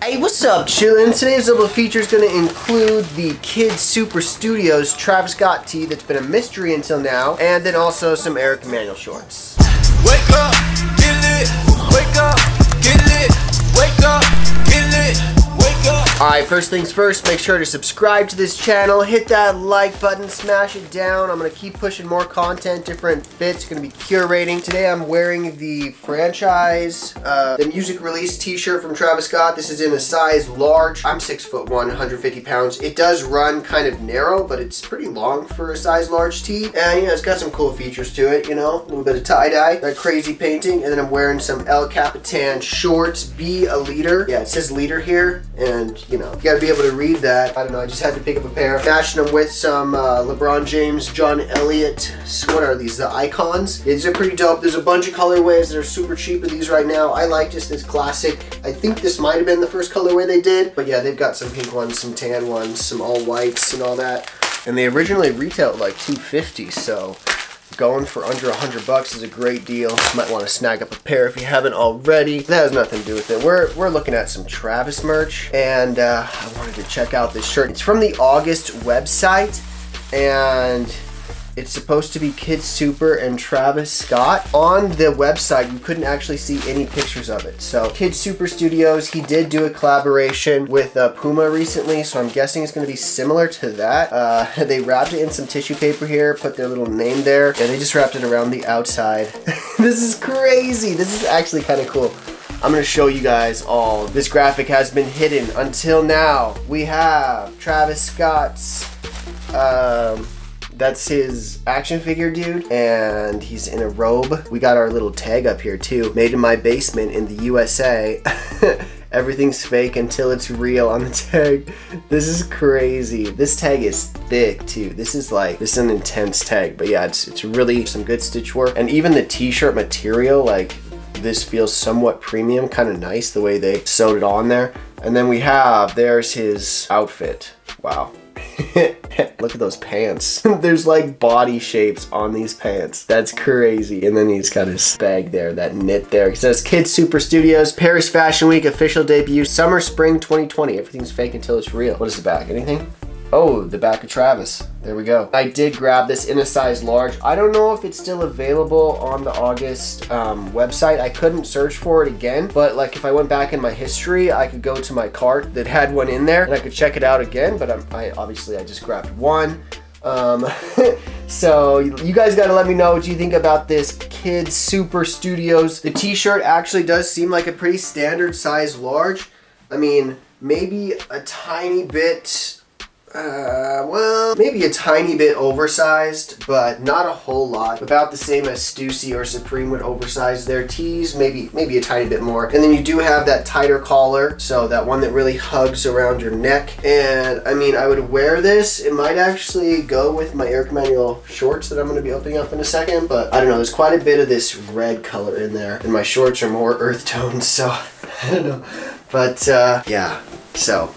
Hey, what's up, chillin'? Today's double feature is going to include the KidSuper Studios Travis Scott tee that's been a mystery until now, and then also some Eric Emanuel shorts. Wake up, get lit. Wake up, get lit. Wake up, get lit. Wake up. Alright, first things first, make sure to subscribe to this channel, hit that like button, smash it down. I'm going to keep pushing more content, different fits, going to be curating. Today I'm wearing the franchise, the music release t-shirt from Travis Scott. This is in a size large. I'm 6'1", 150 pounds. It does run kind of narrow, but it's pretty long for a size large tee. And, you know, it's got some cool features to it, you know, a little bit of tie-dye, that crazy painting. And then I'm wearing some El Capitan shorts, Be a Leader. Yeah, it says leader here, and you know, you gotta be able to read that. I don't know, I just had to pick up a pair. Matching them with some LeBron James, John Elliott, what are these, the Icons? These are pretty dope. There's a bunch of colorways that are super cheap of these right now. I like just this classic. I think this might have been the first colorway they did, but yeah, they've got some pink ones, some tan ones, some all whites and all that. And they originally retailed like $250, so going for under $100 is a great deal. You might want to snag up a pair if you haven't already. That has nothing to do with it. We're looking at some Travis merch, and I wanted to check out this shirt. It's from the August website, and it's supposed to be KidSuper and Travis Scott. On the website, you couldn't actually see any pictures of it. So KidSuper Studios, he did do a collaboration with Puma recently, so I'm guessing it's going to be similar to that. They wrapped it in some tissue paper here, put their little name there, and they just wrapped it around the outside. This is crazy. This is actually kind of cool. I'm going to show you guys all. This graphic has been hidden until now. We have Travis Scott's that's his action figure dude, and he's in a robe. We got our little tag up here too. Made in my basement in the USA. Everything's fake until it's real on the tag. This is crazy. This tag is thick too. This is an intense tag, but yeah, it's really some good stitch work. And even the t-shirt material, like, this feels somewhat premium, kind of nice the way they sewed it on there. And then there's his outfit. Wow. Look at those pants. There's like body shapes on these pants. That's crazy. And then he's got his bag there, that knit there. It says KidSuper Studios, Paris Fashion Week official debut, summer, spring 2020. Everything's fake until it's real. What is the back? Anything? Oh, the back of Travis. There we go. I did grab this in a size large. I don't know if it's still available on the August website. I couldn't search for it again, but like if I went back in my history, I could go to my cart that had one in there and I could check it out again, but obviously I just grabbed one. So you guys gotta let me know what you think about this KidSuper Studios. The t-shirt actually does seem like a pretty standard size large. I mean, maybe a tiny bit well, maybe a tiny bit oversized, but not a whole lot. About the same as Stussy or Supreme would oversize their tees, maybe a tiny bit more. And then you do have that tighter collar, so that one that really hugs around your neck. And I mean, I would wear this. It might actually go with my Eric Emanuel shorts that I'm going to be opening up in a second, but I don't know. There's quite a bit of this red color in there, and my shorts are more earth tones, so I don't know. But yeah, so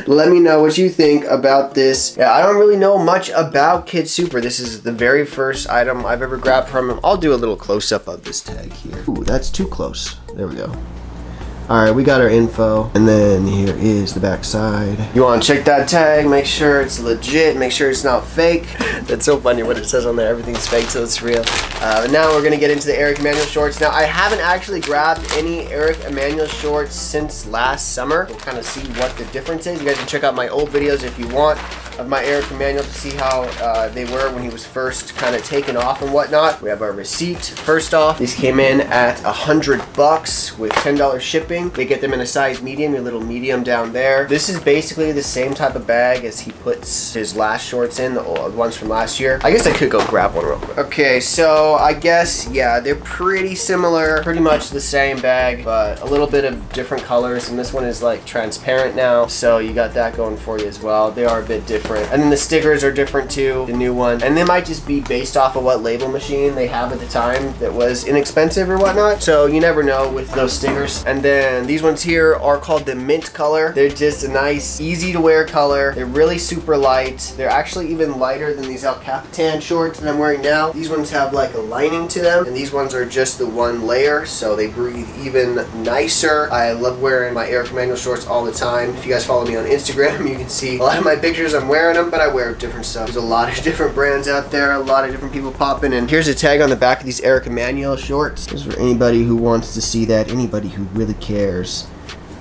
let me know what you think about this. Yeah, I don't really know much about KidSuper. This is the very first item I've ever grabbed from him. I'll do a little close-up of this tag here. Ooh, that's too close. There we go. Alright, we got our info, and then here is the back side. You want to check that tag, make sure it's legit, make sure it's not fake. That's so funny what it says on there, everything's fake till it's real. Now we're going to get into the Eric Emanuel shorts. Now, I haven't actually grabbed any Eric Emanuel shorts since last summer. We'll kind of see what the difference is. You guys can check out my old videos if you want of my Eric Emanuel to see how they were when he was first kind of taken off and whatnot. We have our receipt. First off, these came in at $100 with $10 shipping. They get them in a size medium, your little medium down there. This is basically the same type of bag as he puts his last shorts in, the ones from last year. I guess I could go grab one real quick. Okay, so I guess, yeah, they're pretty similar, pretty much the same bag, but a little bit of different colors, and this one is like transparent now, so you got that going for you as well. They are a bit different. And then the stickers are different too, the new one. And they might just be based off of what label machine they have at the time that was inexpensive or whatnot. So you never know with those stickers. And then then these ones here are called the mint color. They're just a nice, easy to wear color. They're really super light. They're actually even lighter than these El Capitan shorts that I'm wearing now. These ones have like a lining to them, and these ones are just the one layer, so they breathe even nicer. I love wearing my Eric Emanuel shorts all the time. If you guys follow me on Instagram, you can see a lot of my pictures. I'm wearing them, but I wear different stuff. There's a lot of different brands out there, a lot of different people popping, and here's a tag on the back of these Eric Emanuel shorts. This is for anybody who wants to see that, anybody who really cares.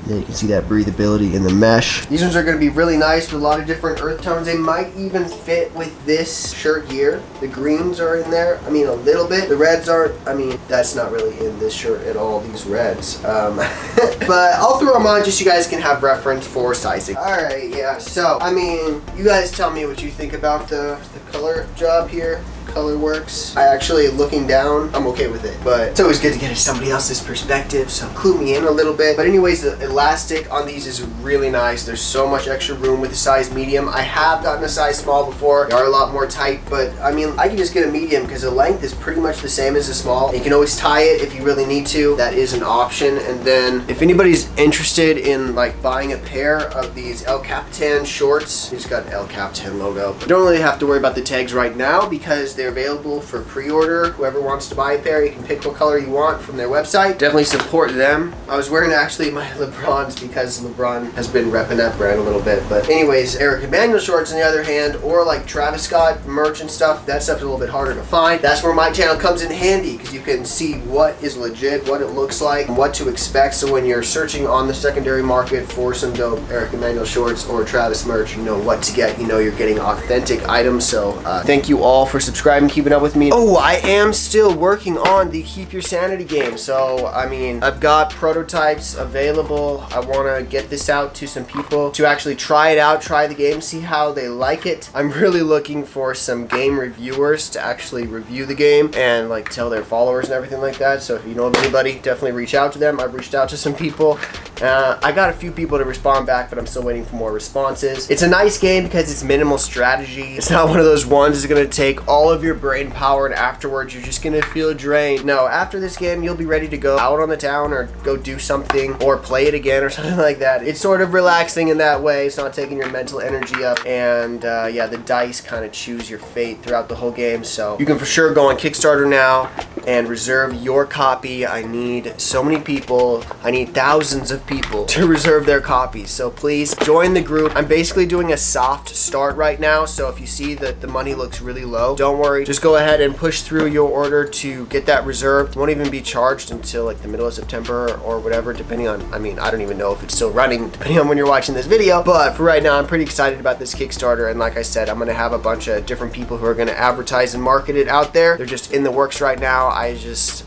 Yeah, you can see that breathability in the mesh. These ones are going to be really nice with a lot of different earth tones. They might even fit with this shirt here. The greens are in there. I mean, a little bit. The reds aren't. I mean, that's not really in this shirt at all, these reds. But I'll throw them on just so you guys can have reference for sizing. Alright, yeah. So, I mean, you guys tell me what you think about the color job here. Color works. I actually, looking down, I'm okay with it, but it's always good to get somebody else's perspective, so clue me in a little bit. But anyways, the elastic on these is really nice. There's so much extra room with the size medium. I have gotten a size small before. They are a lot more tight, but I mean, I can just get a medium because the length is pretty much the same as a small. You can always tie it if you really need to. That is an option. And then if anybody's interested in like buying a pair of these El Capitan shorts, it's got El Capitan logo. You don't really have to worry about the tags right now because they're available for pre-order. Whoever wants to buy a pair, you can pick what color you want from their website. Definitely support them. I was wearing actually my LeBrons because LeBron has been repping that brand a little bit. But anyways, Eric Emanuel shorts on the other hand, or like Travis Scott merch and stuff, that stuff's a little bit harder to find. That's where my channel comes in handy because you can see what is legit, what it looks like, and what to expect. So when you're searching on the secondary market for some dope Eric Emanuel shorts or Travis merch, you know what to get. You know you're getting authentic items. So thank you all for subscribing, keeping up with me. Oh, I am still working on the Keep Your Sanity game. So, I mean, I've got prototypes available. I want to get this out to some people to actually try it out, try the game, see how they like it. I'm really looking for some game reviewers to actually review the game and like tell their followers and everything like that. So if you know of anybody, definitely reach out to them. I've reached out to some people. I got a few people to respond back, but I'm still waiting for more responses. It's a nice game because it's minimal strategy. It's not one of those ones that's going to take all of your brain power and afterwards you're just going to feel drained. No, after this game you'll be ready to go out on the town or go do something or play it again or something like that. It's sort of relaxing in that way. It's not taking your mental energy up, and yeah, the dice kind of choose your fate throughout the whole game. So you can for sure go on Kickstarter now and reserve your copy. I need so many people. I need thousands of people to reserve their copies. So please join the group. I'm basically doing a soft start right now. So if you see that the money looks really low, don't worry. Just go ahead and push through your order to get that reserved. It won't even be charged until like the middle of September or whatever, depending on, I mean, I don't even know if it's still running depending on when you're watching this video. But for right now, I'm pretty excited about this Kickstarter. And like I said, I'm going to have a bunch of different people who are going to advertise and market it out there. They're just in the works right now.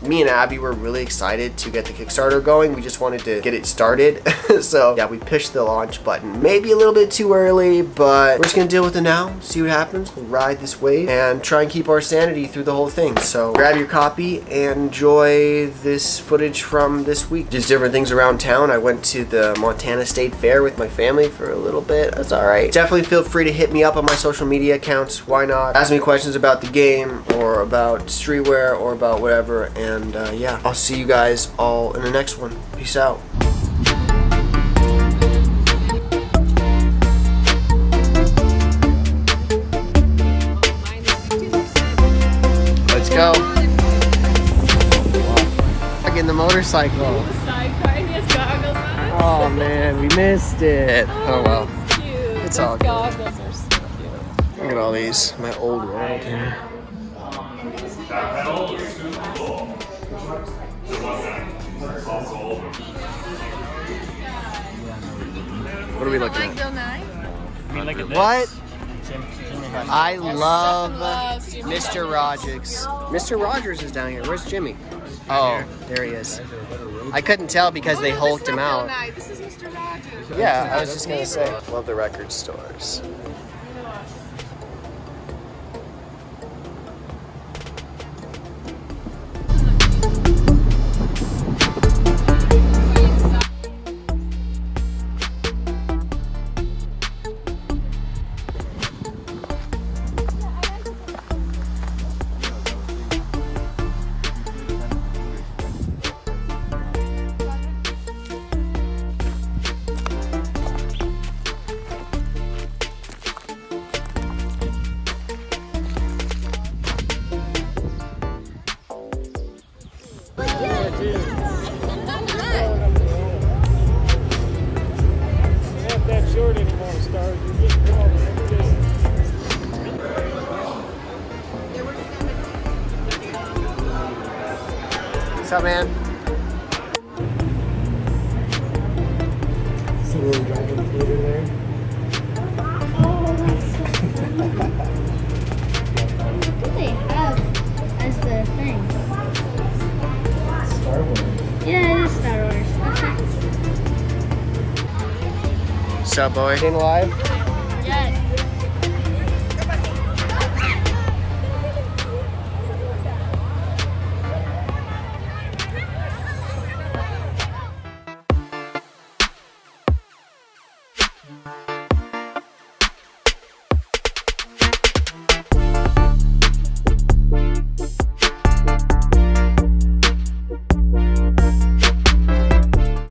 Me and Abby were really excited to get the Kickstarter going. We just wanted to get it started. So yeah, we pushed the launch button maybe a little bit too early, but we're just gonna deal with it now, see what happens. We'll ride this wave and try and keep our sanity through the whole thing. So grab your copy and enjoy this footage from this week. Just different things around town. I went to the Montana State Fair with my family for a little bit. That's alright. Definitely feel free to hit me up on my social media accounts. Why not? Ask me questions about the game or about streetwear or about whatever. And yeah, I'll see you guys all in the next one. Peace out. Let's go. Back in the motorcycle. Oh man, we missed it. Oh well. It's all good. Goggles are so cute. Look at all these. My old world here. What are we looking at? What? I love Mr. Rogers. Mr. Rogers is down here. Where's Jimmy? Oh, there he is. I couldn't tell because they hulked him out. This is Mr. Rogers. Yeah, I was just gonna say. Love the record stores. man. See the drive-in theater there? What do they have as the thing? Star Wars. Yeah, it is Star Wars. Okay. What's up, boy? Live?